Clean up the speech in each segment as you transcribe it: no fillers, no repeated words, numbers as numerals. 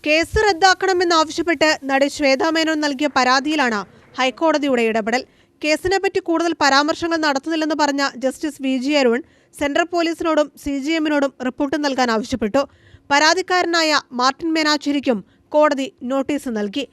Case റദ്ദാക്കണമെന്നാവശ്യപ്പെട്ട് നടി ശ്വേതാ മേനോൻ നൽകിയ പരാതിയിലാണ് ഹൈക്കോടതിയുടെ ഇടപെടൽ. കേസിനെപ്പറ്റി കൂടുതൽ പരാമർശങ്ങൾ നടത്തുന്നില്ലെന്ന് പറഞ്ഞ justice V G Arun central പോലീസിനോടും CGM-നോടും റിപ്പോർട്ട് നൽകാൻ ആവശ്യപ്പെട്ടു. പരാതിക്കാരനായ മാർട്ടിൻ മേനാച്ചേരിക്കും കോടതി നോട്ടീസ് നൽകി.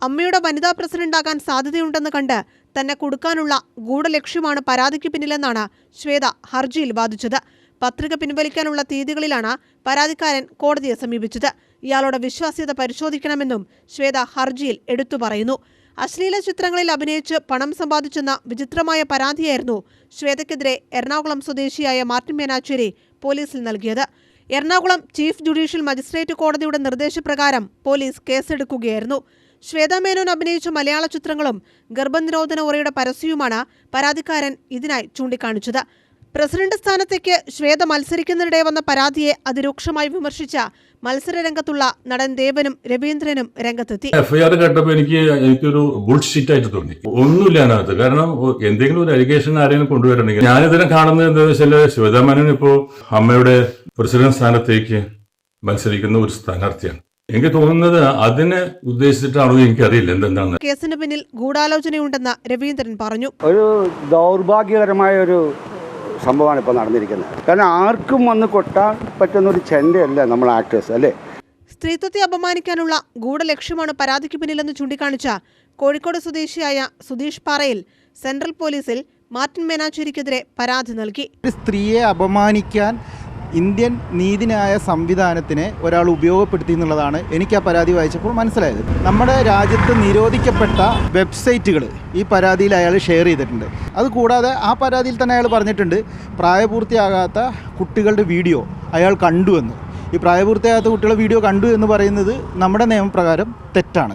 അമ്മയുടെ വനിതാ പ്രസിഡന്റാകാൻ സാധ്യതയുണ്ടെന്ന് കണ്ട് തന്നെ കുടുക്കാനുള്ള ഗൂഢലക്ഷ്യമാണ് പരാതിക്ക് പിന്നിലെന്നാണ് ശ്വേത ഹർജിയിൽ വാദിച്ചത്. പത്രിക പിൻവലിക്കാനുള്ള തീയതികളിലാണ് പരാതിക്കാരൻ കോടതിയെ സമീപിച്ചത്. ഇയാളുടെ വിശ്വാസ്യത പരിശോധിക്കണമെന്നും ശ്വേത ഹർജിയിൽ എടുത്തു പറയുന്നു. അശ്ലീല ചിത്രങ്ങളിൽ അഭിനയിച്ച് പണം സമ്പാദിച്ചെന്ന വിചിത്രമായ പരാതിയായിരുന്നു ശ്വേതയ്ക്കെതിരെ എറണാകുളം സ്വദേശിയായ മാർട്ടിൻ മേനാച്ചേരി പോലീസിൽ നൽകിയത്. എറണാകുളം ചീഫ് ജുഡീഷ്യൽ മജിസ്ട്രേറ്റ് കോടതിയുടെ നിർദ്ദേശപ്രകാരം പോലീസ് കേസെടുക്കുകയായിരുന്നു. ശ്വേതാ മേനോൻ അഭിനയിച്ച മലയാള ചിത്രങ്ങളും ഗർഭനിരോധന ഉറയുടെ പരസ്യവുമാണ് പരാതിക്കാരൻ ഇതിനായി ചൂണ്ടിക്കാണിച്ചത്. പ്രസിഡന്റ് സ്ഥാനത്തേക്ക് ശ്വേത മത്സരിക്കുന്നതിനിടെ വന്ന പരാതിയെ അതിരൂക്ഷമായി വിമർശിച്ച മത്സരരംഗത്തുള്ള നടൻ ദേവനും രവീന്ദ്രനും രംഗത്തെത്തി. FIR കേട്ടപ്പോൾ എനിക്കൊരു ബുൾഷിറ്റ് ആയിട്ട് തോന്നി. ഒന്നുമില്ല അതിനകത്ത്. കാരണം എന്തെങ്കിലും ഒരു അലിഗേഷൻ ആരെങ്കിലും കൊണ്ടുവരണമെങ്കിൽ ഞാനിതിനെ കാണുന്നത് എന്താണെന്ന് വെച്ചാൽ ശ്വേതാ മേനോൻ ഇപ്പോൾ അമ്മയുടെ പ്രസിഡന്റ് സ്ഥാനത്തേക്ക് മത്സരിക്കുന്ന ഒരു സ്ഥാനാർത്ഥിയാണ്. എനിക്ക് തോന്നുന്നത് അതിനെ ഉദ്ദേശിച്ചിട്ടാണോ എനിക്കറിയില്ല എന്തെന്താണ്. കേസിന് പിന്നിൽ ഗൂഢാലോചനയുണ്ടെന്ന് രവീന്ദ്രൻ പറഞ്ഞു. ഒരു ദൗർഭാഗ്യകരമായ ഒരു സംഭവമാണ് ഇപ്പോൾ നടന്നിരിക്കുന്നത്. കാരണം ആർക്കും വന്ന് കൊട്ടാൻ പറ്റുന്ന ഒരു ചെണ്ടയല്ല നമ്മൾ ആക്ടേഴ്സ് അല്ലേ. സ്ത്രീത്വത്തെ അപമാനിക്കാനുള്ള ഗൂഢലക്ഷ്യമാണ് പരാതിക്ക് പിന്നിലെന്ന് ചൂണ്ടിക്കാണിച്ച കോഴിക്കോട് സ്വദേശിയായ സുധീഷ് പാറയിൽ സെൻട്രൽ പോലീസിൽ മാർട്ടിൻ മേനാച്ചേരിക്കെതിരെ പരാതി നൽകി. സ്ത്രീയെ അപമാനിക്കാൻ ഇന്ത്യൻ നീതിന്യായ സംവിധാനത്തിനെ ഒരാൾ ഉപയോഗപ്പെടുത്തി എന്നുള്ളതാണ് എനിക്ക് ആ പരാതി വായിച്ചപ്പോൾ മനസ്സിലായത്. നമ്മുടെ രാജ്യത്ത് നിരോധിക്കപ്പെട്ട വെബ്സൈറ്റുകൾ ഈ പരാതിയിൽ അയാൾ ഷെയർ ചെയ്തിട്ടുണ്ട്. അതുകൂടാതെ ആ പരാതിയിൽ തന്നെ അയാൾ പറഞ്ഞിട്ടുണ്ട് പ്രായപൂർത്തിയാകാത്ത കുട്ടികളുടെ വീഡിയോ അയാൾ കണ്ടു എന്ന്. ഈ പ്രായപൂർത്തിയാകാത്ത കുട്ടികളുടെ വീഡിയോ കണ്ടു എന്ന് പറയുന്നത് നമ്മുടെ നിയമപ്രകാരം തെറ്റാണ്.